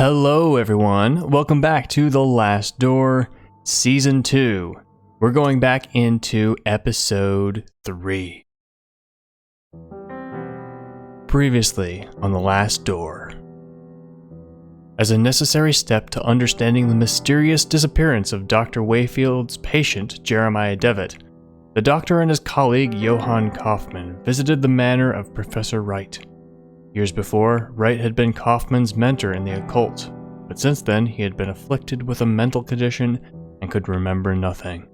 Hello everyone, welcome back to The Last Door, Season 2. We're going back into Episode 3. Previously on The Last Door. As a necessary step to understanding the mysterious disappearance of Dr. Wakefield's patient, Jeremiah Devitt, the doctor and his colleague, Johann Kaufmann, visited the manor of Professor Wright. Years before, Wright had been Kaufmann's mentor in the occult, but since then he had been afflicted with a mental condition and could remember nothing.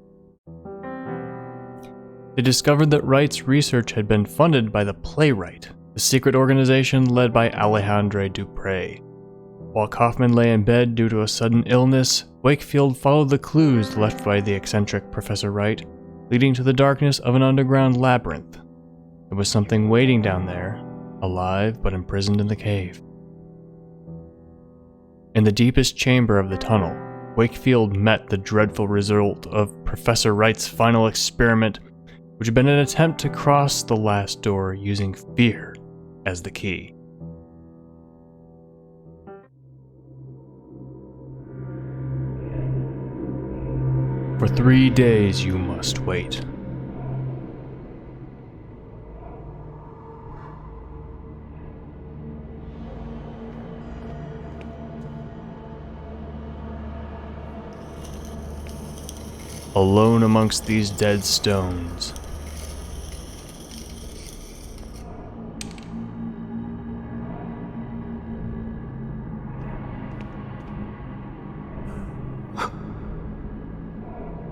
They discovered that Wright's research had been funded by the Playwright, a secret organization led by Alejandre Dupre. While Kaufmann lay in bed due to a sudden illness, Wakefield followed the clues left by the eccentric Professor Wright, leading to the darkness of an underground labyrinth. There was something waiting down there, alive but imprisoned in the cave. In the deepest chamber of the tunnel, Wakefield met the dreadful result of Professor Wright's final experiment, which had been an attempt to cross the last door using fear as the key. For 3 days you must wait. Alone amongst these dead stones.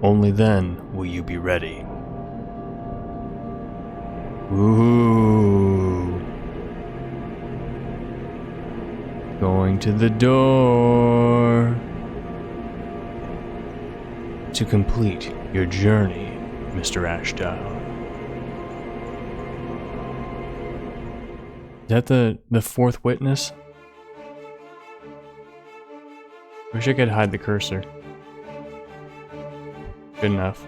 Only then will you be ready. Ooh. Going to the door. To complete your journey, Mr. Ashdale. Is that the fourth witness? Wish I could hide the cursor. Good enough.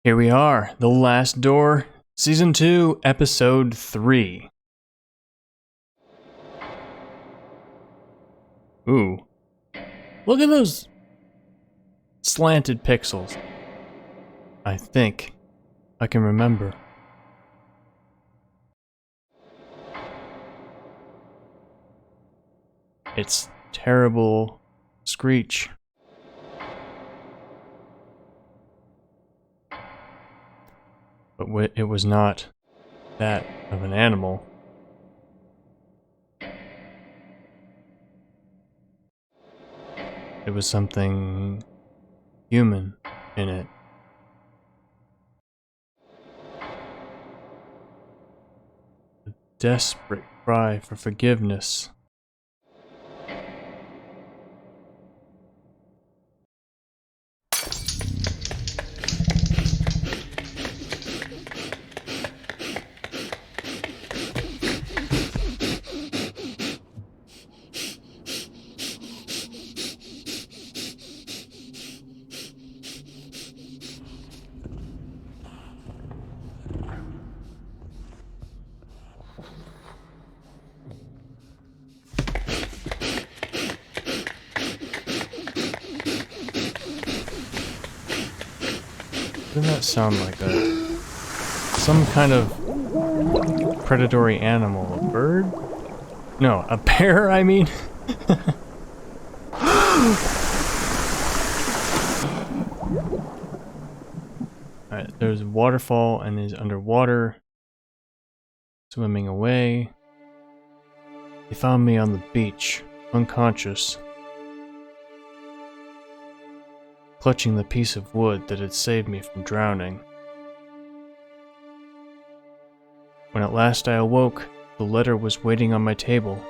Here we are, The Last Door, Season 2, Episode 3. Ooh. Look at those slanted pixels. I think I can remember. It's terrible screech. But it was not that of an animal. It was something human in it. A desperate cry for forgiveness. Doesn't that sound like some kind of predatory animal? A bird? No, a bear, I mean. Alright, there's a waterfall and he's underwater, swimming away. They found me on the beach. unconscious, clutching the piece of wood that had saved me from drowning. When at last I awoke, the letter was waiting on my table.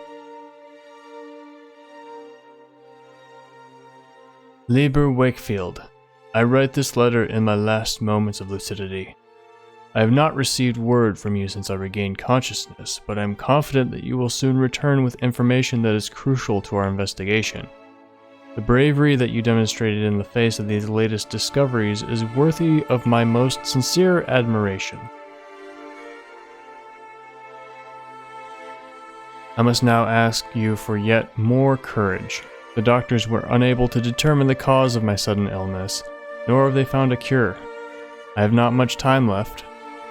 Lieber Wakefield, I write this letter in my last moments of lucidity. I have not received word from you since I regained consciousness, but I am confident that you will soon return with information that is crucial to our investigation. The bravery that you demonstrated in the face of these latest discoveries is worthy of my most sincere admiration. I must now ask you for yet more courage. The doctors were unable to determine the cause of my sudden illness, nor have they found a cure. I have not much time left.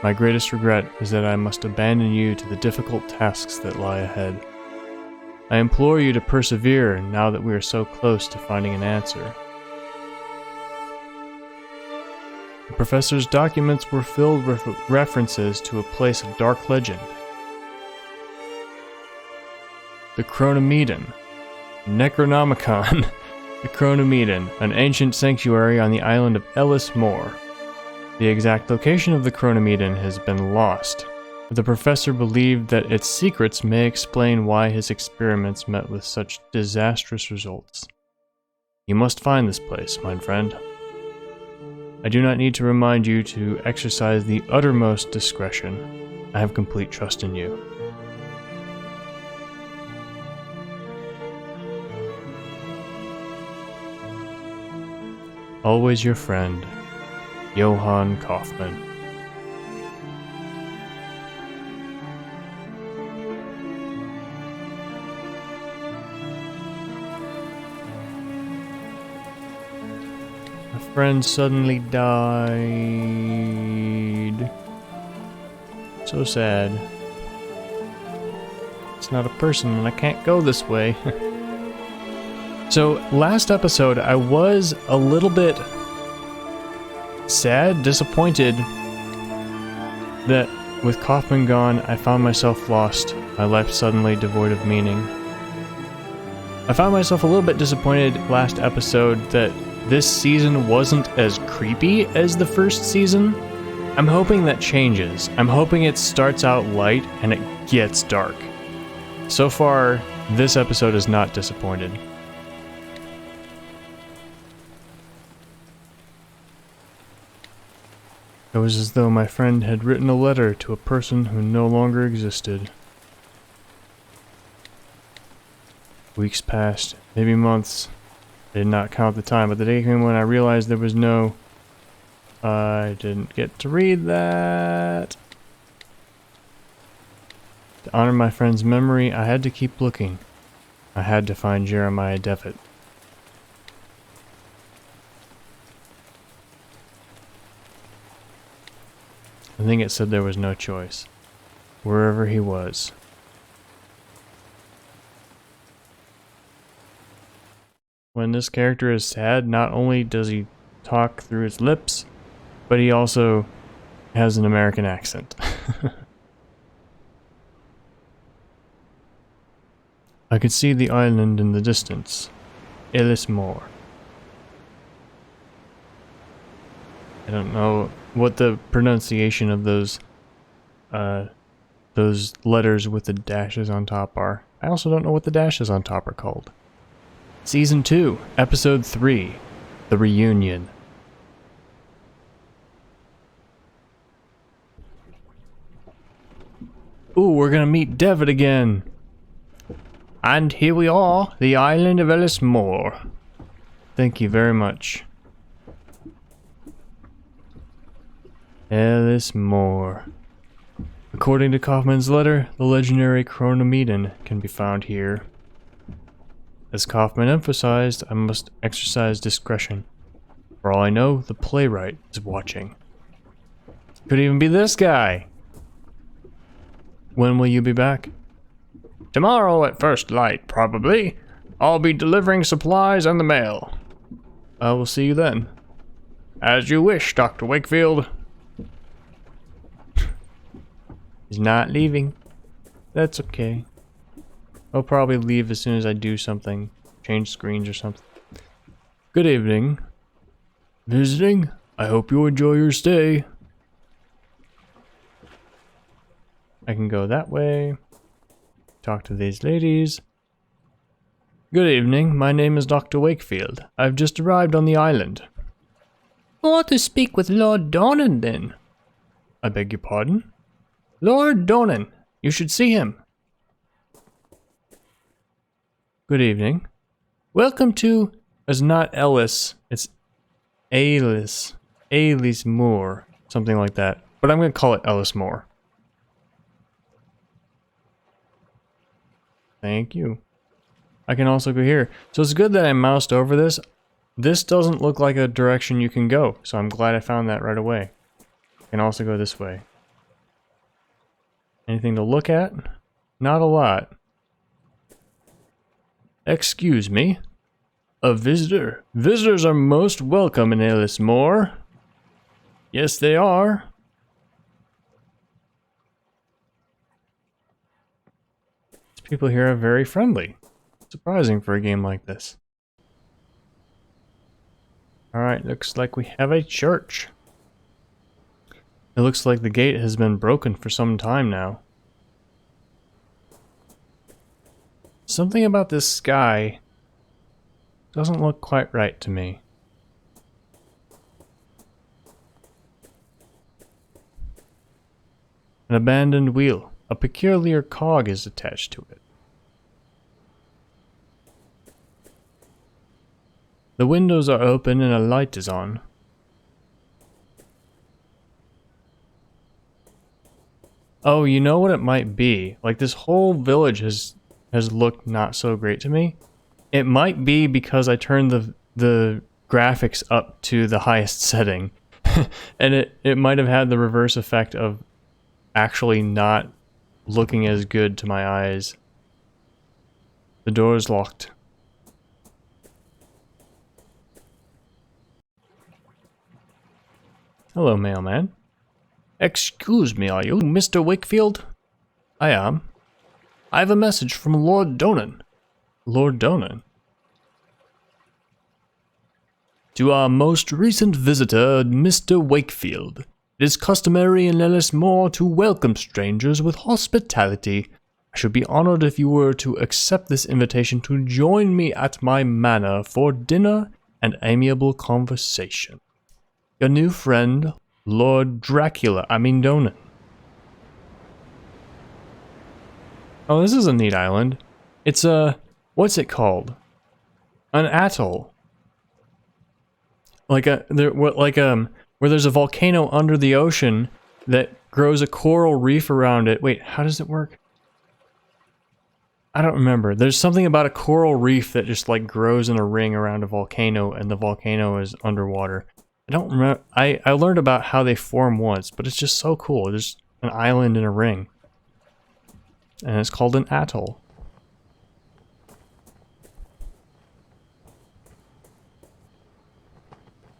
My greatest regret is that I must abandon you to the difficult tasks that lie ahead. I implore you to persevere now that we are so close to finding an answer. The professor's documents were filled with references to a place of dark legend. The Coronamedian. Necronomicon. The Coronamedian, an ancient sanctuary on the island of Ellis Moor. The exact location of the Coronamedian has been lost. The professor believed that its secrets may explain why his experiments met with such disastrous results. You must find this place, my friend. I do not need to remind you to exercise the uttermost discretion. I have complete trust in you. Always your friend, Johann Kaufmann. A friend suddenly died. So sad. It's not a person and I can't go this way. So, last episode, I was a little bit sad, disappointed that with Kaufmann gone, I found myself lost, my life suddenly devoid of meaning. I found myself a little bit disappointed last episode that this season wasn't as creepy as the first season. I'm hoping that changes. I'm hoping it starts out light and it gets dark. So far, this episode is not disappointed. It was as though my friend had written a letter to a person who no longer existed. Weeks passed, maybe months. I did not count the time, but the day came when I realized there was no... I didn't get to read that. To honor my friend's memory, I had to keep looking. I had to find Jeremiah Devitt. I think it said there was no choice, wherever he was. When this character is sad, not only does he talk through his lips, but he also has an American accent. I could see the island in the distance, Ellis Moor. I don't know what the pronunciation of those letters with the dashes on top are. I also don't know what the dashes on top are called. Season 2, Episode 3, The Reunion. Ooh, we're gonna meet Devitt again. And here we are, the island of Ellis Moor. Thank you very much. Ellis Moor. According to Kaufmann's letter, the legendary Coronamedian can be found here. As Kaufmann emphasized, I must exercise discretion. For all I know, the playwright is watching. Could even be this guy. When will you be back? Tomorrow at first light, probably. I'll be delivering supplies and the mail. I will see you then. As you wish, Dr. Wakefield. He's not leaving. That's okay. I'll probably leave as soon as I do something. Change screens or something. Good evening. Visiting? I hope you enjoy your stay. I can go that way. Talk to these ladies. Good evening. My name is Dr. Wakefield. I've just arrived on the island. I want to speak with Lord Donan, then. I beg your pardon? Lord Donan. You should see him. Good evening. Welcome to... It's not Ellis. It's Alis. Alis Moore. Something like that. But I'm going to call it Ellis Moore. Thank you. I can also go here. So it's good that I moused over this. This doesn't look like a direction you can go. So I'm glad I found that right away. I can also go this way. Anything to look at? Not a lot. Excuse me. A visitor. Visitors are most welcome in Ellis Moore. Yes, they are. These people here are very friendly. Surprising for a game like this. Alright, looks like we have a church. It looks like the gate has been broken for some time now. Something about this sky doesn't look quite right to me. An abandoned wheel. A peculiar cog is attached to it. The windows are open and a light is on. Oh, you know what it might be? Like, this whole village has looked not so great to me. It might be because I turned the graphics up to the highest setting. And it might have had the reverse effect of actually not looking as good to my eyes. The door is locked. Hello, mailman. Excuse me, are you Mr. Wakefield? I am. I have a message from Lord Donan. Lord Donan? To our most recent visitor, Mr. Wakefield. It is customary in Ellis Moore to welcome strangers with hospitality. I should be honored if you were to accept this invitation to join me at my manor for dinner and amiable conversation. Your new friend, Lord Donan. Oh, this is a neat island. It's what's it called? An atoll. Where there's a volcano under the ocean that grows a coral reef around it. Wait, how does it work? I don't remember. There's something about a coral reef that just like grows in a ring around a volcano, and the volcano is underwater. I don't remember. I learned about how they form once, but it's just so cool. There's an island in a ring. And it's called an atoll.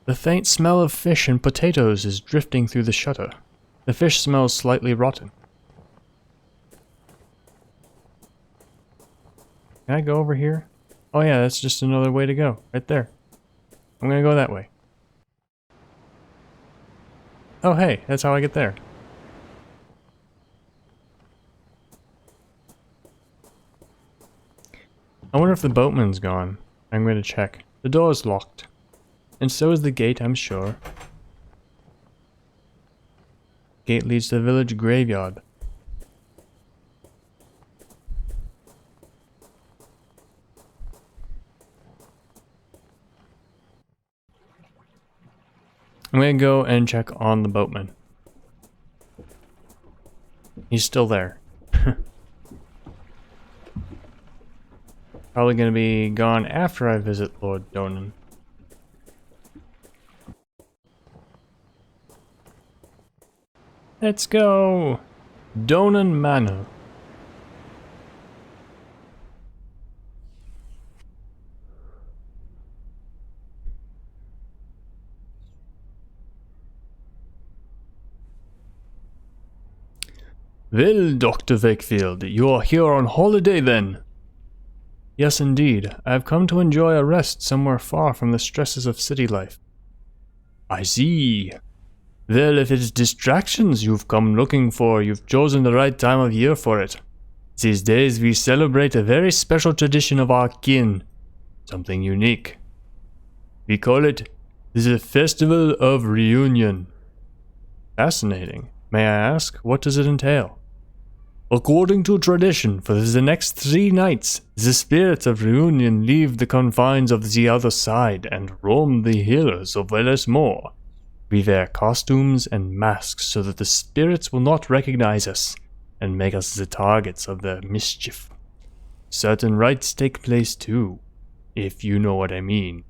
The faint smell of fish and potatoes is drifting through the shutter. The fish smells slightly rotten. Can I go over here? Oh yeah, that's just another way to go. Right there. I'm gonna go that way. Oh hey, that's how I get there. I wonder if the boatman's gone. I'm going to check. The door is locked. And so is the gate, I'm sure. Gate leads to the village graveyard. I'm going to go and check on the boatman. He's still there. Probably going to be gone after I visit Lord Donan. Let's go! Donan Manor. Well, Dr. Wakefield, you are here on holiday then? Yes, indeed. I have come to enjoy a rest somewhere far from the stresses of city life. I see. Well, if it's distractions you've come looking for, you've chosen the right time of year for it. These days we celebrate a very special tradition of our kin. Something unique. We call it the Festival of Reunion. Fascinating. May I ask, what does it entail? According to tradition, for the next 3 nights, the spirits of reunion leave the confines of the other side and roam the hills of Moor. We wear costumes and masks so that the spirits will not recognize us and make us the targets of their mischief. Certain rites take place too, if you know what I mean.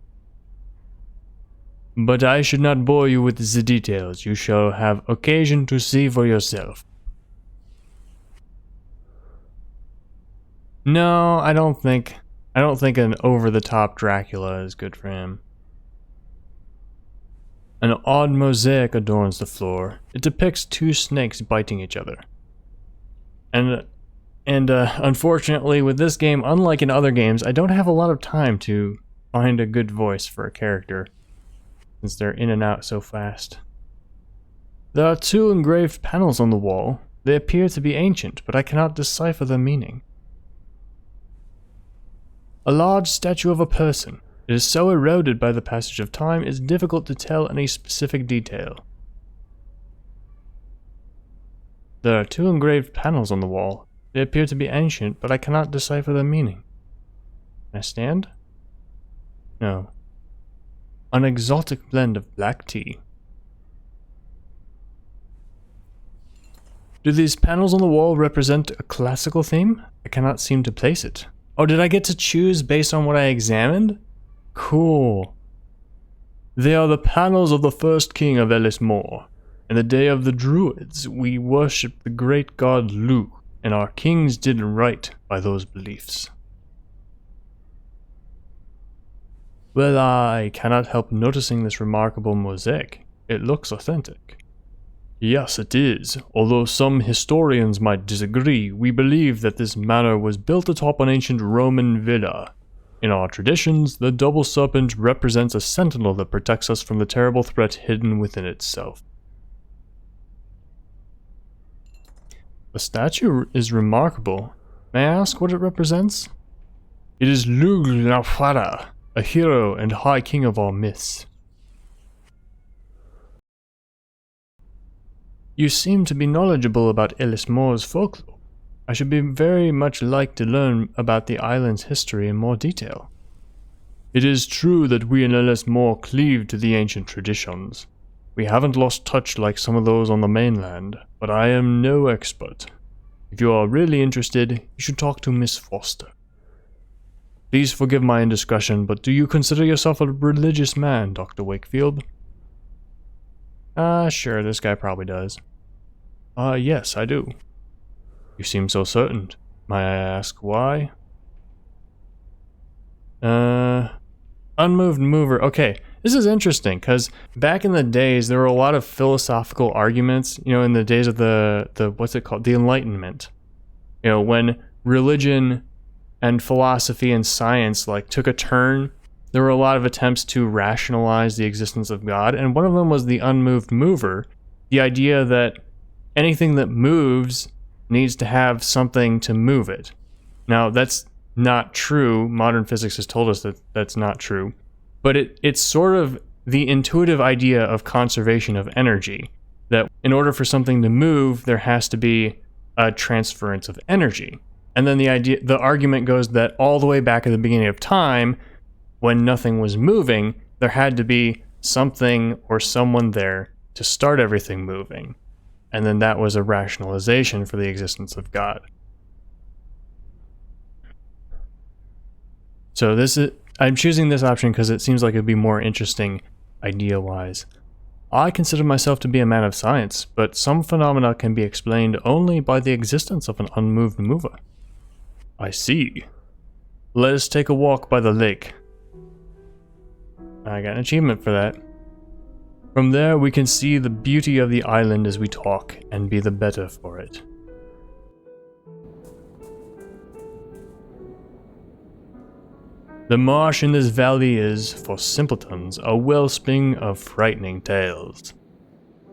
But I should not bore you with the details. You shall have occasion to see for yourself. No, I don't think an over-the-top Dracula is good for him. An odd mosaic adorns the floor. It depicts 2 snakes biting each other. And unfortunately, with this game, unlike in other games, I don't have a lot of time to find a good voice for a character, since they're in and out so fast. There are 2 engraved panels on the wall. They appear to be ancient, but I cannot decipher their meaning. A large statue of a person. It is so eroded by the passage of time, it is difficult to tell any specific detail. There are 2 engraved panels on the wall. They appear to be ancient, but I cannot decipher their meaning. Can I stand? No. An exotic blend of black tea. Do these panels on the wall represent a classical theme? I cannot seem to place it. Oh, did I get to choose based on what I examined? Cool. They are the panels of the first king of Moor. In the day of the Druids, we worshipped the great god Lu, and our kings did right by those beliefs. Well, I cannot help noticing this remarkable mosaic. It looks authentic. Yes, it is. Although some historians might disagree, we believe that this manor was built atop an ancient Roman villa. In our traditions, the double serpent represents a sentinel that protects us from the terrible threat hidden within itself. The statue is remarkable. May I ask what it represents? It is Lug Lafara, a hero and high king of our myths. You seem to be knowledgeable about Moor's folklore. I should be very much like to learn about the island's history in more detail. It is true that we in Moor cleave to the ancient traditions. We haven't lost touch like some of those on the mainland, but I am no expert. If you are really interested, you should talk to Miss Foster. Please forgive my indiscretion, but do you consider yourself a religious man, Dr. Wakefield? Sure, this guy probably does. Yes, I do. You seem so certain. May I ask why? Unmoved Mover. Okay, this is interesting, because back in the days, there were a lot of philosophical arguments, in the days of the what's it called? The Enlightenment. When religion and philosophy and science, took a turn, there were a lot of attempts to rationalize the existence of God, and one of them was the unmoved mover, the idea that anything that moves needs to have something to move it. Now, that's not true. Modern physics has told us that that's not true. But it's sort of the intuitive idea of conservation of energy, that in order for something to move, there has to be a transference of energy. And then the argument goes that all the way back at the beginning of time, when nothing was moving, there had to be something or someone there to start everything moving. And then that was a rationalization for the existence of God. So I'm choosing this option because it seems like it'd be more interesting idea-wise. I consider myself to be a man of science, but some phenomena can be explained only by the existence of an unmoved mover. I see. Let us take a walk by the lake. I got an achievement for that. From there, we can see the beauty of the island as we talk, and be the better for it. The marsh in this valley is, for simpletons, a wellspring of frightening tales.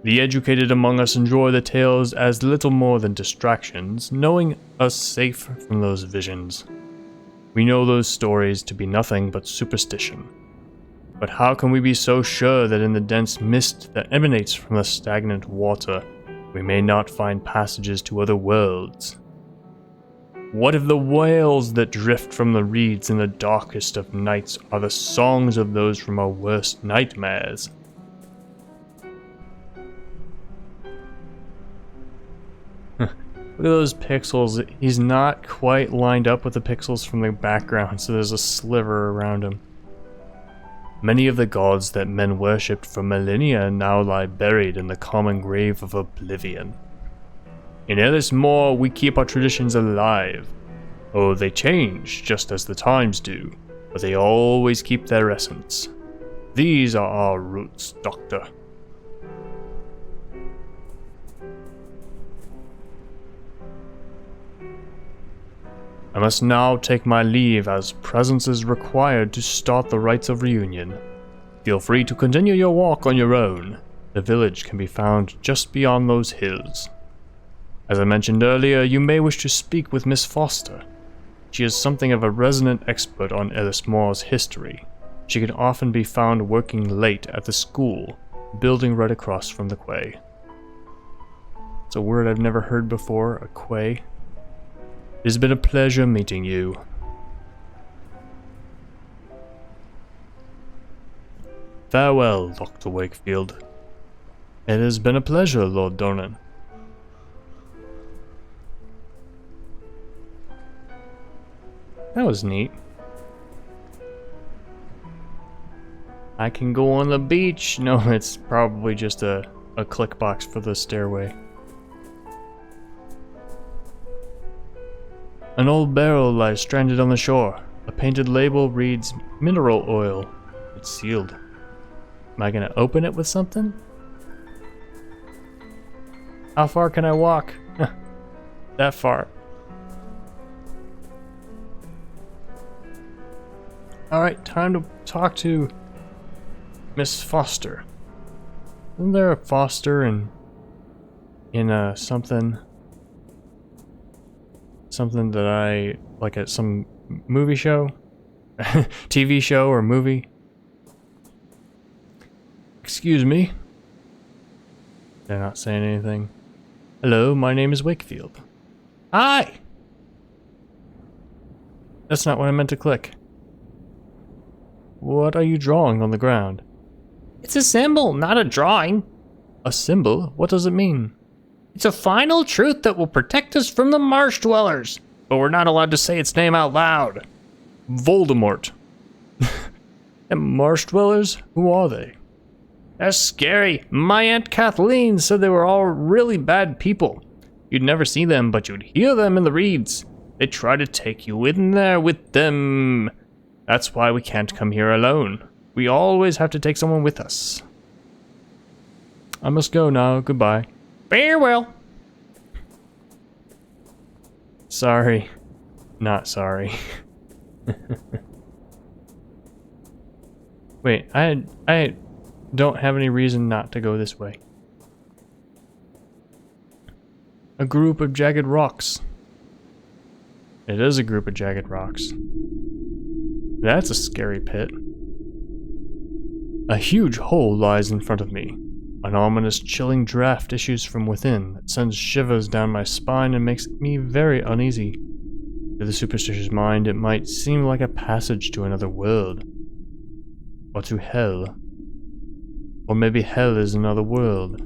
The educated among us enjoy the tales as little more than distractions, knowing us safe from those visions. We know those stories to be nothing but superstition. But how can we be so sure that in the dense mist that emanates from the stagnant water, we may not find passages to other worlds? What if the wails that drift from the reeds in the darkest of nights are the songs of those from our worst nightmares? Look at those pixels. He's not quite lined up with the pixels from the background, so there's a sliver around him. Many of the gods that men worshipped for millennia now lie buried in the common grave of oblivion. In Ellis Moor, we keep our traditions alive. Oh, they change, just as the times do, but they always keep their essence. These are our roots, Doctor. I must now take my leave, as presence is required to start the Rites of Reunion. Feel free to continue your walk on your own. The village can be found just beyond those hills. As I mentioned earlier, you may wish to speak with Miss Foster. She is something of a resident expert on Ellis Moor's history. She can often be found working late at the school, building right across from the quay. It's a word I've never heard before, a quay. It has been a pleasure meeting you. Farewell, Dr. Wakefield. It has been a pleasure, Lord Dornan. That was neat. I can go on the beach. No, it's probably just a click box for the stairway. An old barrel lies stranded on the shore. A painted label reads mineral oil. It's sealed. Am I gonna open it with something? How far can I walk? That far. Alright, time to talk to Miss Foster. Isn't there a Foster in something that I like at some movie show? TV show or movie? Excuse me. They're not saying anything. Hello, my name is Wakefield. Hi! That's not what I meant to click. What are you drawing on the ground? It's a symbol, not a drawing. A symbol? What does it mean? It's a final truth that will protect us from the marsh dwellers, but we're not allowed to say its name out loud. Voldemort. And marsh dwellers? Who are they? That's scary. My Aunt Kathleen said they were all really bad people. You'd never see them, but you'd hear them in the reeds. They try to take you in there with them. That's why we can't come here alone. We always have to take someone with us. I must go now. Goodbye. Farewell. Sorry. Not sorry. Wait, I don't have any reason not to go this way. A group of jagged rocks. It is a group of jagged rocks. That's a scary pit. A huge hole lies in front of me. An ominous, chilling draft issues from within that sends shivers down my spine and makes me very uneasy. To the superstitious mind, it might seem like a passage to another world. Or to hell. Or maybe hell is another world.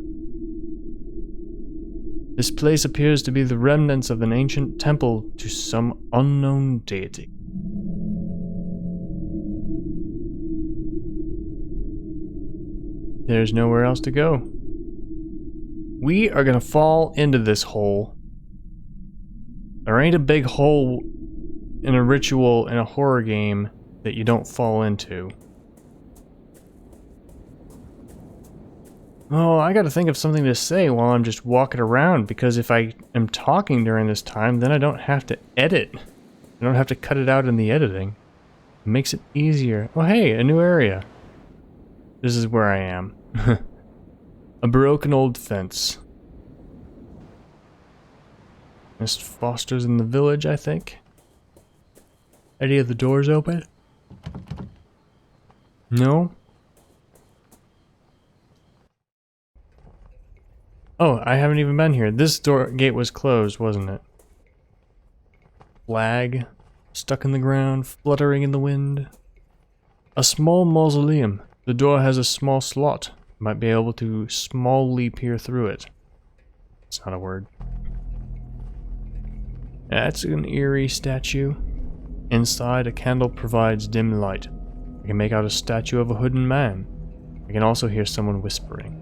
This place appears to be the remnants of an ancient temple to some unknown deity. There's nowhere else to go. We are gonna fall into this hole. There ain't a big hole in a ritual in a horror game that you don't fall into. Oh, I gotta think of something to say while I'm just walking around, because if I am talking during this time, then I don't have to edit. I don't have to cut it out in the editing. It makes it easier. Oh hey, a new area. This is where I am. A broken old fence. Mr. Foster's in the village, I think. Any of the doors open? No? Oh, I haven't even been here. This gate was closed, wasn't it? Flag stuck in the ground, fluttering in the wind. A small mausoleum. The door has a small slot. Might be able to smallly peer through it. It's not a word. That's an eerie statue. Inside, a candle provides dim light. I can make out a statue of a hooded man. I can also hear someone whispering.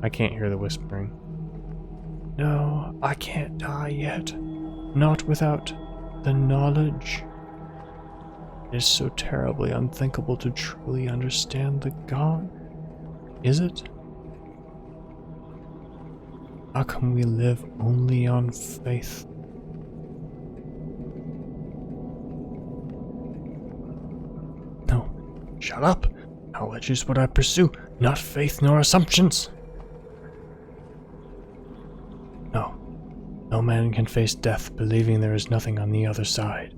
I can't hear the whispering. No, I can't die yet. Not without the knowledge. It is so terribly unthinkable to truly understand the God. Is it? How can we live only on faith? No. Shut up. Knowledge is what I pursue, not faith nor assumptions. No. No man can face death believing there is nothing on the other side.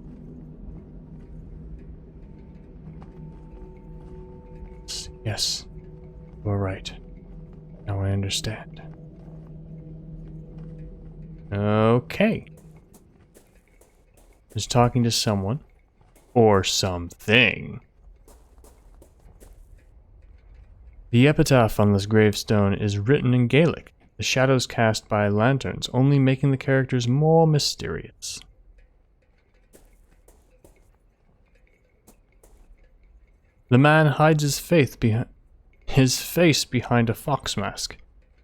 Yes, you are right. Now I understand. Okay. Just talking to someone. Or something. The epitaph on this gravestone is written in Gaelic, the shadows cast by lanterns only making the characters more mysterious. The man hides his face behind a fox mask.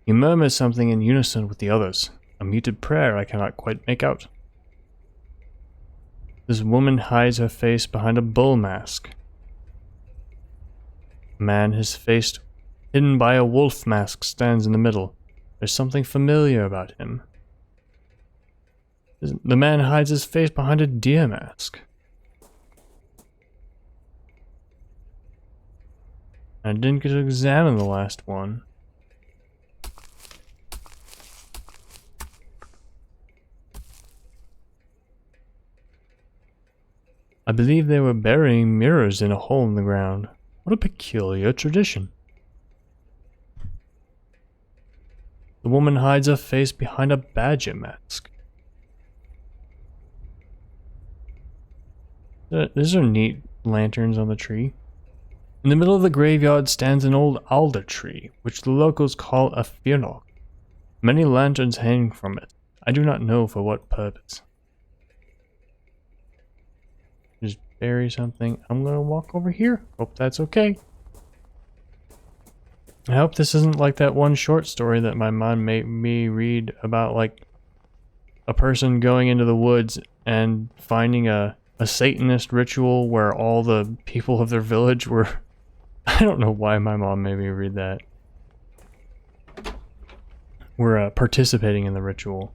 He murmurs something in unison with the others, a muted prayer I cannot quite make out. This woman hides her face behind a bull mask. A man, his face hidden by a wolf mask, stands in the middle. There's something familiar about him. The man hides his face behind a deer mask. I didn't get to examine the last one. I believe they were burying mirrors in a hole in the ground. What a peculiar tradition. The woman hides her face behind a badger mask. These are neat lanterns on the tree. In the middle of the graveyard stands an old alder tree, which the locals call a fearnock. Many lanterns hang from it. I do not know for what purpose. Just bury something. I'm gonna walk over here. Hope that's okay. I hope this isn't like that one short story that my mom made me read about, like, a person going into the woods and finding a Satanist ritual where all the people of their village were... I don't know why my mom made me read that. We're participating in the ritual.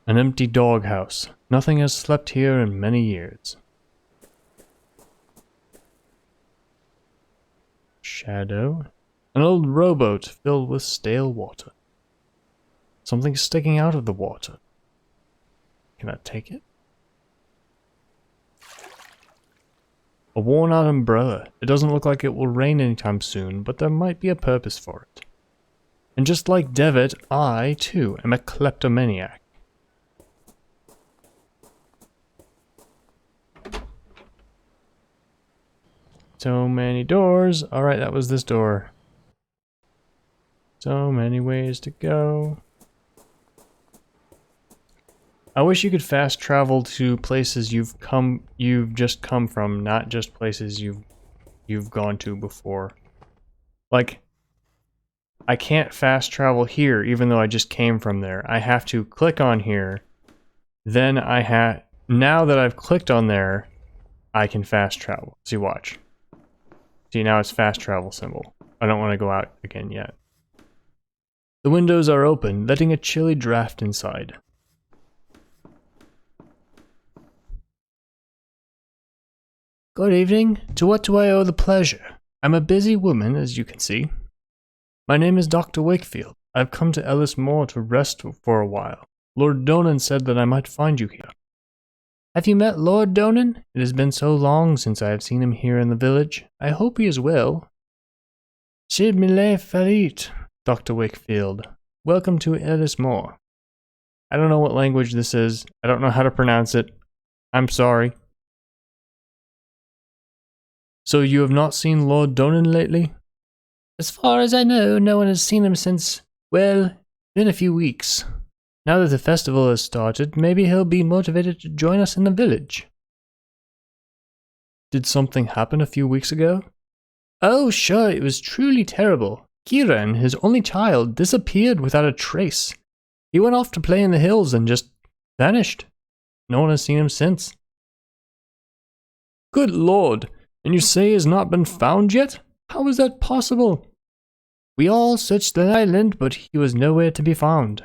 An empty doghouse. Nothing has slept here in many years. Shadow. An old rowboat filled with stale water. Something sticking out of the water. Can I take it? A worn-out umbrella. It doesn't look like it will rain anytime soon, but there might be a purpose for it. And just like Devitt, I, too, am a kleptomaniac. So many doors. Alright, that was this door. So many ways to go. I wish you could fast travel to places you've just come from, not just places you've gone to before. Like, I can't fast travel here even though I just came from there. I have to click on here. Then now that I've clicked on there, I can fast travel. See, watch. See, now it's fast travel symbol. I don't want to go out again yet. The windows are open, letting a chilly draft inside. Good evening. To what do I owe the pleasure? I'm a busy woman, as you can see. My name is Dr. Wakefield. I've come to Ellis Moor to rest for a while. Lord Donan said that I might find you here. Have you met Lord Donan? It has been so long since I have seen him here in the village. I hope he is well. Sid Millet Falit, Dr. Wakefield. Welcome to Ellis Moor. I don't know what language this is. I don't know how to pronounce it. I'm sorry. So you have not seen Lord Donan lately? As far as I know, no one has seen him since, well, been a few weeks. Now that the festival has started, maybe he'll be motivated to join us in the village. Did something happen a few weeks ago? Oh, sure, it was truly terrible. Kieran, his only child, disappeared without a trace. He went off to play in the hills and just vanished. No one has seen him since. Good lord, and you say he has not been found yet? How is that possible? We all searched the island, but he was nowhere to be found.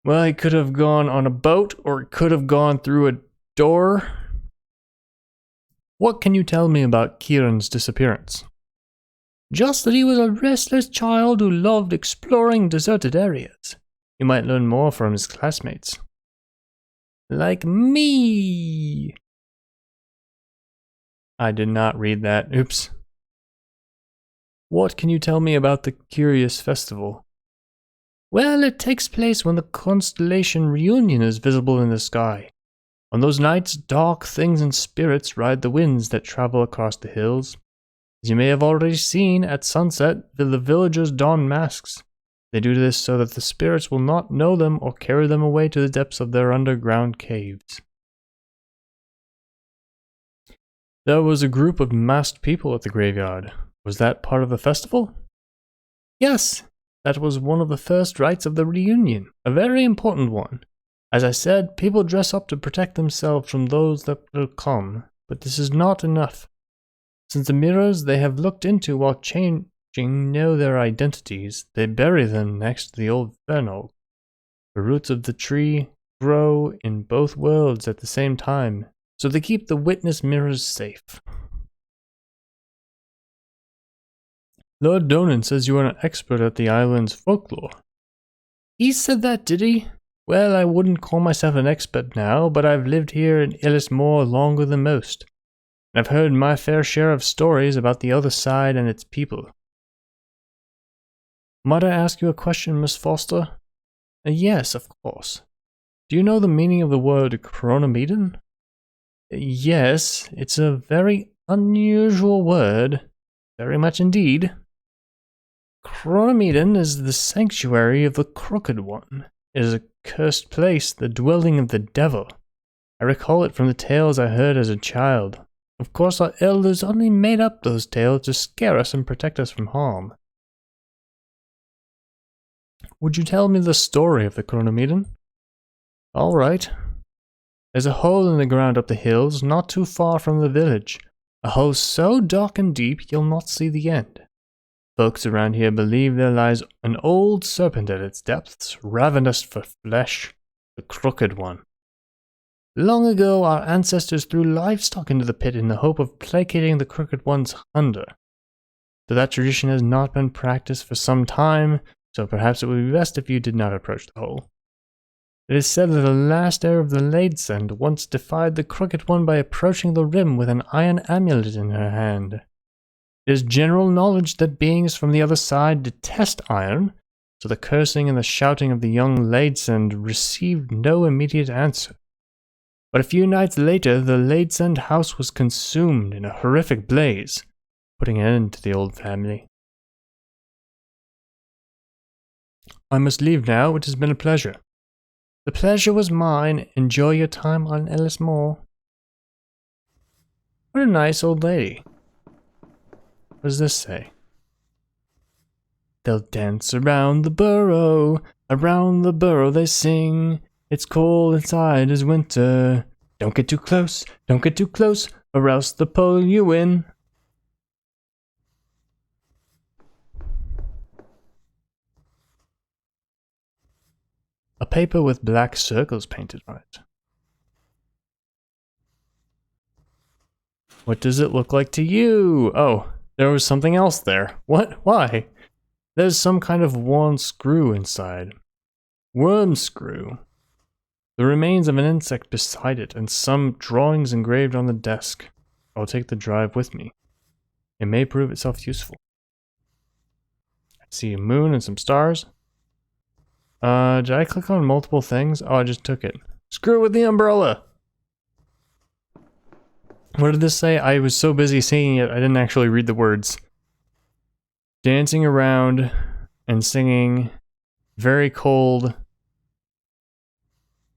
Well, he could have gone on a boat, or it could have gone through a door. What can you tell me about Kieran's disappearance? Just that he was a restless child who loved exploring deserted areas. You might learn more from his classmates. Like me! I did not read that. Oops. What can you tell me about the curious festival? Well, it takes place when the constellation Reunion is visible in the sky. On those nights, dark things and spirits ride the winds that travel across the hills. As you may have already seen, at sunset, the villagers don masks. They do this so that the spirits will not know them or carry them away to the depths of their underground caves. There was a group of masked people at the graveyard. Was that part of the festival? Yes, that was one of the first rites of the reunion, a very important one. As I said, people dress up to protect themselves from those that will come, but this is not enough. Since the mirrors they have looked into while changing know their identities, they bury them next to the old fennel. The roots of the tree grow in both worlds at the same time, so they keep the witness mirrors safe. Lord Donan says you are an expert at the island's folklore. He said that, did he? Well, I wouldn't call myself an expert now, but I've lived here in Ellis Moor longer than most. And I've heard my fair share of stories about the other side and its people. Might I ask you a question, Miss Foster? Yes, of course. Do you know the meaning of the word Coronamedian? Yes, it's a very unusual word. Very much indeed. Coronamedian is the sanctuary of the Crooked One. It is a cursed place, the dwelling of the devil. I recall it from the tales I heard as a child. Of course, our elders only made up those tales to scare us and protect us from harm. Would you tell me the story of the Coronamedian? All right. There's a hole in the ground up the hills, not too far from the village. A hole so dark and deep you'll not see the end. Folks around here believe there lies an old serpent at its depths, ravenous for flesh, the Crooked One. Long ago, our ancestors threw livestock into the pit in the hope of placating the Crooked One's hunger. So that tradition has not been practiced for some time, so perhaps it would be best if you did not approach the hole. It is said that the last heir of the Ladesend once defied the Crooked One by approaching the rim with an iron amulet in her hand. It is general knowledge that beings from the other side detest iron, so the cursing and the shouting of the young Ladesend received no immediate answer. But a few nights later, the Ladesend house was consumed in a horrific blaze, putting an end to the old family. I must leave now. It has been a pleasure. The pleasure was mine. Enjoy your time on Ellis Moor. What a nice old lady. What does this say? They'll dance around the burrow they sing. It's cold inside as winter. Don't get too close, or else they'll pull you in. A paper with black circles painted on it. What does it look like to you? Oh, there was something else there. What? Why? There's some kind of worn screw inside. Worm screw. The remains of an insect beside it, and some drawings engraved on the desk. I'll take the drive with me. It may prove itself useful. I see a moon and some stars. Did I click on multiple things? Oh, I just took it. Screw with the umbrella! What did this say? I was so busy singing it, I didn't actually read the words. Dancing around and singing. Very cold.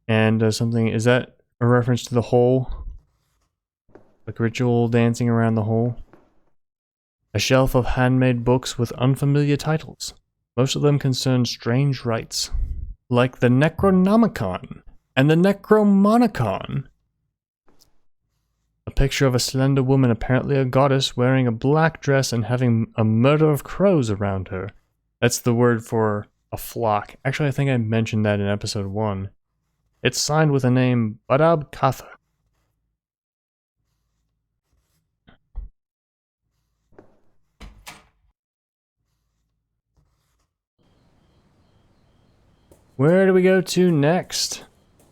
And something, is that a reference to the hole? Like ritual dancing around the hole? A shelf of handmade books with unfamiliar titles. Most of them concern strange rites. Like the Necronomicon and the Necromonicon. A picture of a slender woman, apparently a goddess, wearing a black dress and having a murder of crows around her. That's the word for a flock. Actually, I think I mentioned that in episode 1. It's signed with the name Badab Katha. Where do we go to next?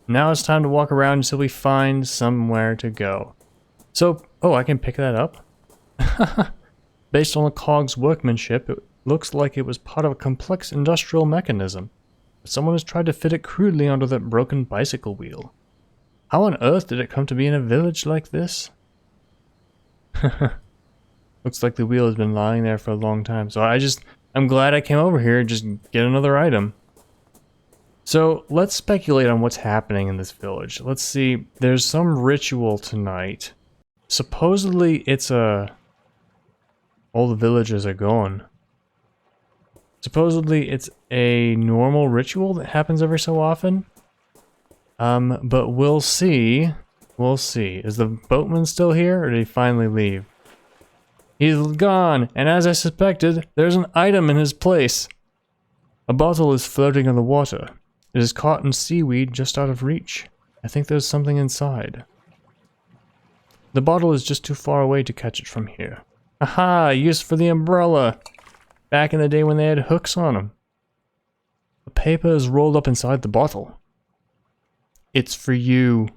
Now it's time to walk around until we find somewhere to go. So, oh, I can pick that up? Based on the cog's workmanship, it looks like it was part of a complex industrial mechanism. Someone has tried to fit it crudely onto that broken bicycle wheel. How on earth did it come to be in a village like this? Looks like the wheel has been lying there for a long time, so I'm glad I came over here and just get another item. So, let's speculate on what's happening in this village. Let's see, there's some ritual tonight. Supposedly it's all the villagers are gone. Supposedly it's a normal ritual that happens every so often. But we'll see. We'll see. Is the boatman still here, or did he finally leave? He's gone, and as I suspected, there's an item in his place. A bottle is floating on the water. It is caught in seaweed just out of reach. I think there's something inside. The bottle is just too far away to catch it from here. Aha! Used for the umbrella! Back in the day when they had hooks on them. The paper is rolled up inside the bottle. It's for you.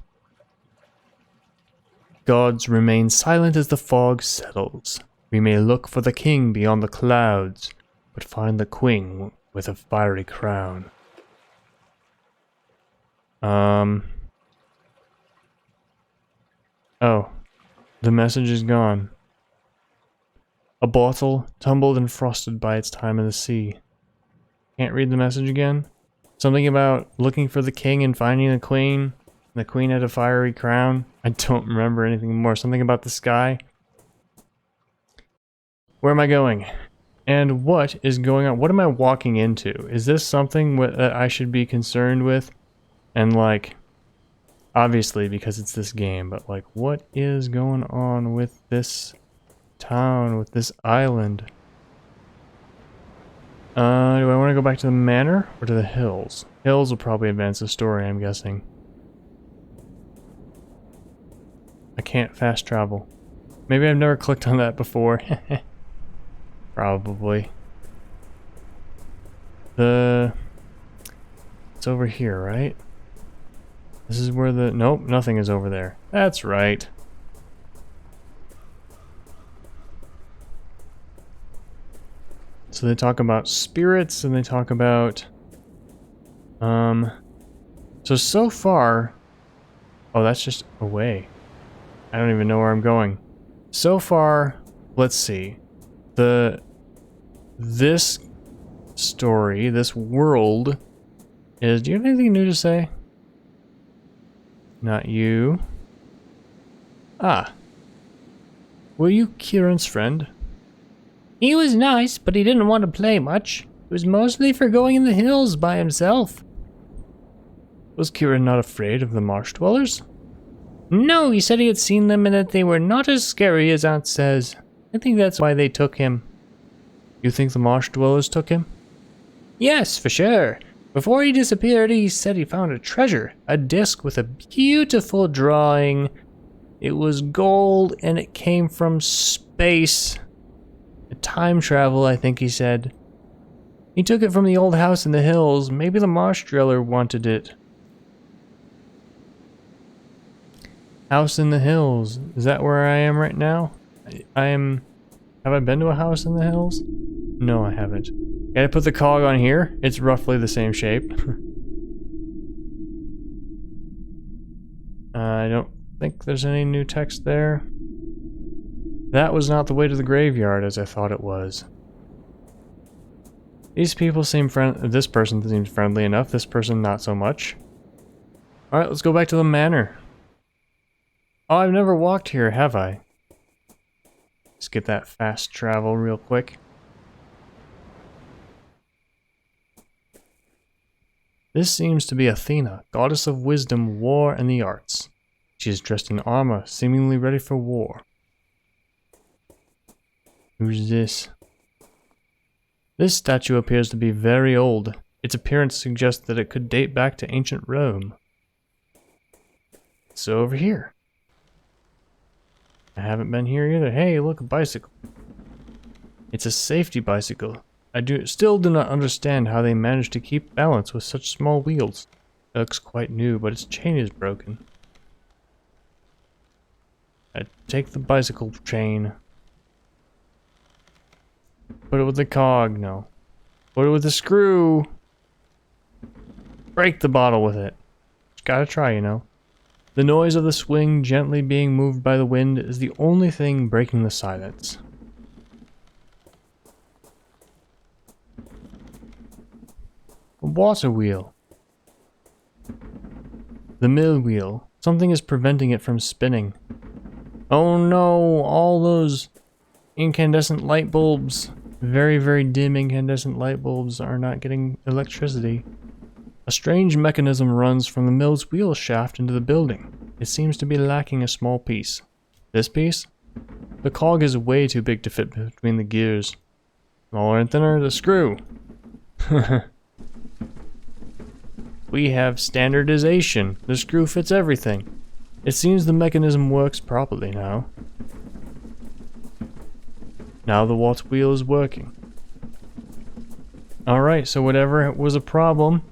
Gods remain silent as the fog settles. We may look for the king beyond the clouds, but find the queen with a fiery crown. Oh. The message is gone. A bottle, tumbled and frosted by its time in the sea. Can't read the message again? Something about looking for the king and finding the queen. The queen had a fiery crown. I don't remember anything more. Something about the sky. Where am I going? And what is going on? What am I walking into? Is this something that I should be concerned with? And like, obviously because it's this game, but like, what is going on with this town, with this island? Do I want to go back to the manor or to the hills? Hills will probably advance the story, I'm guessing. I can't fast travel. Maybe I've never clicked on that before. Probably. It's over here, right? This is where the... Nope, nothing is over there. That's right. So they talk about spirits and they talk about... So far... Oh, that's just away. I don't even know where I'm going. So far, let's see. This story, this world is... Do you have anything new to say? Not you. Ah. Were you Kieran's friend? He was nice, but he didn't want to play much. It was mostly for going in the hills by himself. Was Kieran not afraid of the marsh dwellers? No, he said he had seen them and that they were not as scary as Aunt says. I think that's why they took him. You think the marsh dwellers took him? Yes, for sure. Before he disappeared, he said he found a treasure, a disc with a beautiful drawing. It was gold and it came from space. A time travel, I think he said. He took it from the old house in the hills. Maybe the marsh driller wanted it. House in the hills. Is that where I am right now? I am... Have I been to a house in the hills? No, I haven't. Gotta put the cog on here. It's roughly the same shape. I don't think there's any new text there. That was not the way to the graveyard as I thought it was. These people seem this person seems friendly enough, this person not so much. Alright, let's go back to the manor. Oh, I've never walked here, have I? Let's get that fast travel real quick. This seems to be Athena, goddess of wisdom, war, and the arts. She is dressed in armor, seemingly ready for war. Who's this? This statue appears to be very old. Its appearance suggests that it could date back to ancient Rome. So over here. I haven't been here either. Hey, look, a bicycle. It's a safety bicycle. I still do not understand how they managed to keep balance with such small wheels. It looks quite new, but its chain is broken. I take the bicycle chain. Put it with the cog, no. Put it with the screw. Break the bottle with it. Just gotta try, you know. The noise of the swing gently being moved by the wind is the only thing breaking the silence. A water wheel. The mill wheel. Something is preventing it from spinning. Oh no, all those incandescent light bulbs, very, very dim incandescent light bulbs are not getting electricity. A strange mechanism runs from the mill's wheel shaft into the building. It seems to be lacking a small piece. This piece? The cog is way too big to fit between the gears. Smaller and thinner, the screw. We have standardization. The screw fits everything. It seems the mechanism works properly now. Now the waltz wheel is working. Alright, so whatever was a problem,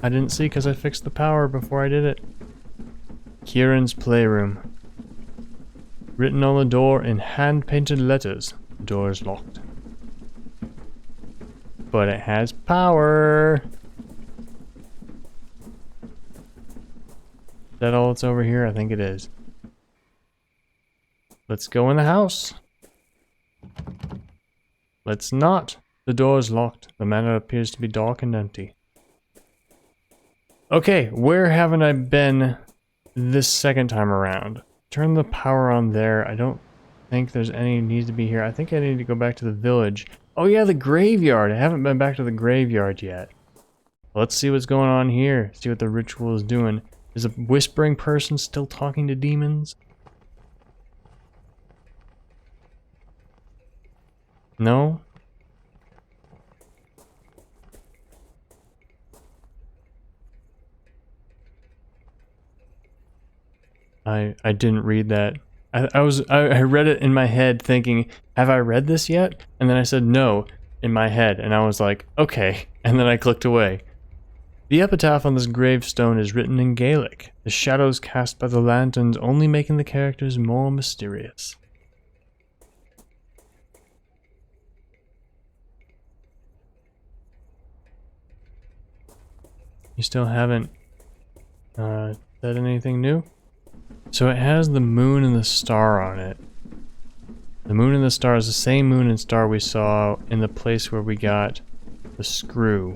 I didn't see because I fixed the power before I did it. Kieran's playroom. Written on the door in hand-painted letters. The door is locked. But it has power. Is that all that's over here? I think it is. Let's go in the house. Let's not. The door is locked. The manor appears to be dark and empty. Okay, where haven't I been this second time around? Turn the power on there. I don't think there's any need to be here. I think I need to go back to the village. Oh yeah, the graveyard. I haven't been back to the graveyard yet. Let's see what's going on here. See what the ritual is doing. Is a whispering person still talking to demons? No? I didn't read that. I read it in my head thinking, have I read this yet? And then I said no in my head, and I was like, okay, and then I clicked away. The epitaph on this gravestone is written in Gaelic, the shadows cast by the lanterns only making the characters more mysterious. You still haven't said anything new? So it has the moon and the star on it. The moon and the star is the same moon and star we saw in the place where we got the screw.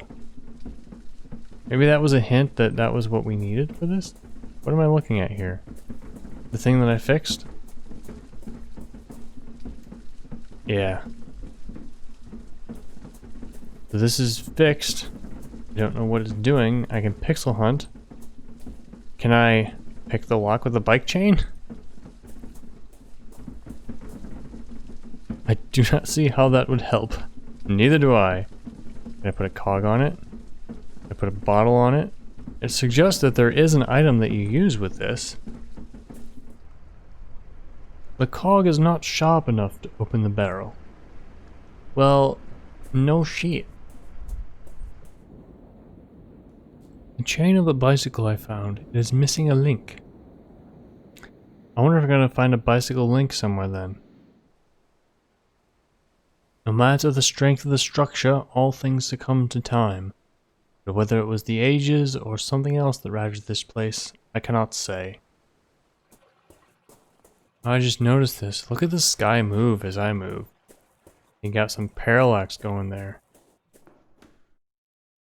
Maybe that was a hint that that was what we needed for this? What am I looking at here? The thing that I fixed? Yeah. So this is fixed. I don't know what it's doing. I can pixel hunt. Can I pick the lock with the bike chain? I do not see how that would help. Neither do I. Can I put a cog on it? I put a bottle on it. It suggests that there is an item that you use with this. The cog is not sharp enough to open the barrel. Well, no shit. The chain of the bicycle I found, it is missing a link. I wonder if I'm gonna find a bicycle link somewhere then. No matter the strength of the structure, all things succumb to time. But whether it was the ages or something else that ravaged this place, I cannot say. I just noticed this. Look at the sky move as I move. You got some parallax going there.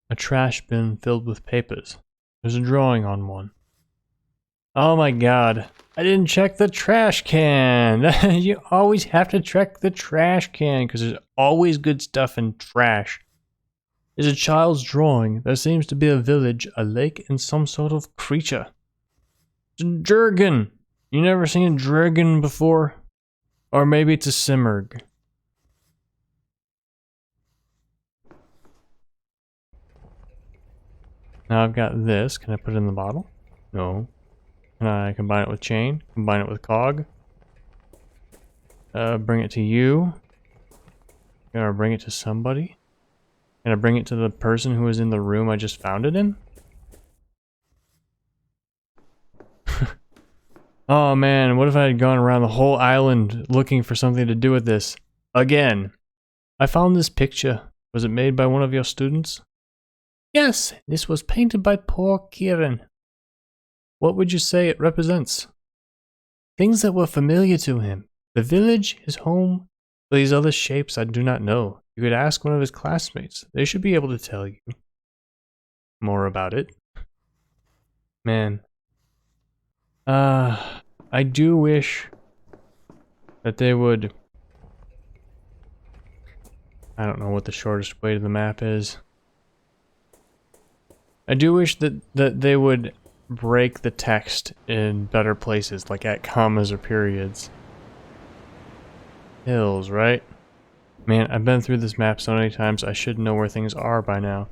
A trash bin filled with papers. There's a drawing on one. Oh my god. I didn't check the trash can. You always have to check the trash can because there's always good stuff in trash. There's a child's drawing. There seems to be a village, a lake, and some sort of creature. It's a dragon. You never seen a dragon before? Or maybe it's a simurg. Now I've got this. Can I put it in the bottle? No. Can I combine it with chain? Combine it with cog? Bring it to you. Gonna bring it to somebody? Can I bring it to the person who was in the room I just found it in? Oh man, what if I had gone around the whole island looking for something to do with this? Again. I found this picture. Was it made by one of your students? Yes, this was painted by poor Kieran. What would you say it represents? Things that were familiar to him. The village, his home. These other shapes I do not know. You could ask one of his classmates. They should be able to tell you more about it. Man. I do wish that they would... I don't know what the shortest way to the map is. I do wish that they would break the text in better places, like at commas or periods. Hills, right? Man, I've been through this map so many times, I should know where things are by now.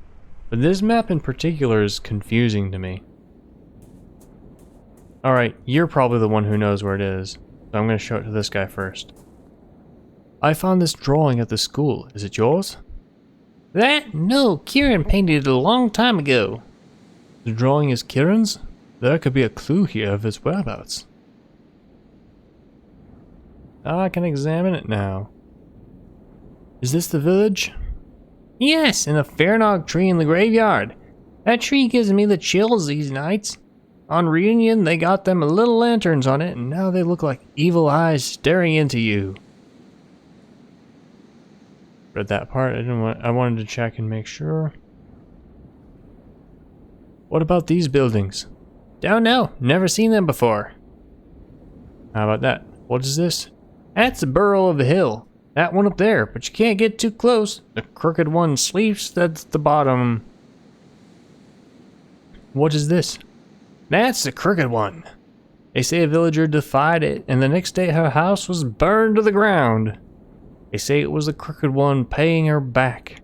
But this map in particular is confusing to me. Alright, you're probably the one who knows where it is, so I'm going to show it to this guy first. I found this drawing at the school. Is it yours? That? No, Kieran painted it a long time ago. The drawing is Kieran's? There could be a clue here of his whereabouts. Ah, I can examine it now. Is this the village? Yes, and the Fairnog tree in the graveyard. That tree gives me the chills these nights. On Reunion, they got them little lanterns on it, and now they look like evil eyes staring into you. Read that part. I wanted to check and make sure. What about these buildings? Don't know. Never seen them before. How about that? What is this? That's the burrow of the hill. That one up there, but you can't get too close. The crooked one sleeps, that's the bottom. What is this? That's the crooked one. They say a villager defied it, and the next day her house was burned to the ground. They say it was the crooked one paying her back.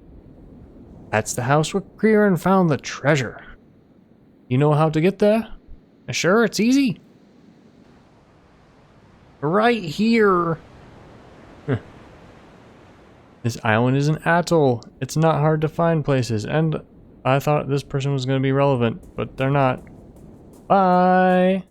That's the house where Kieran found the treasure. You know how to get there? Sure, it's easy. Right here. This island is an atoll. It's not hard to find places, and I thought this person was going to be relevant, but they're not. Bye!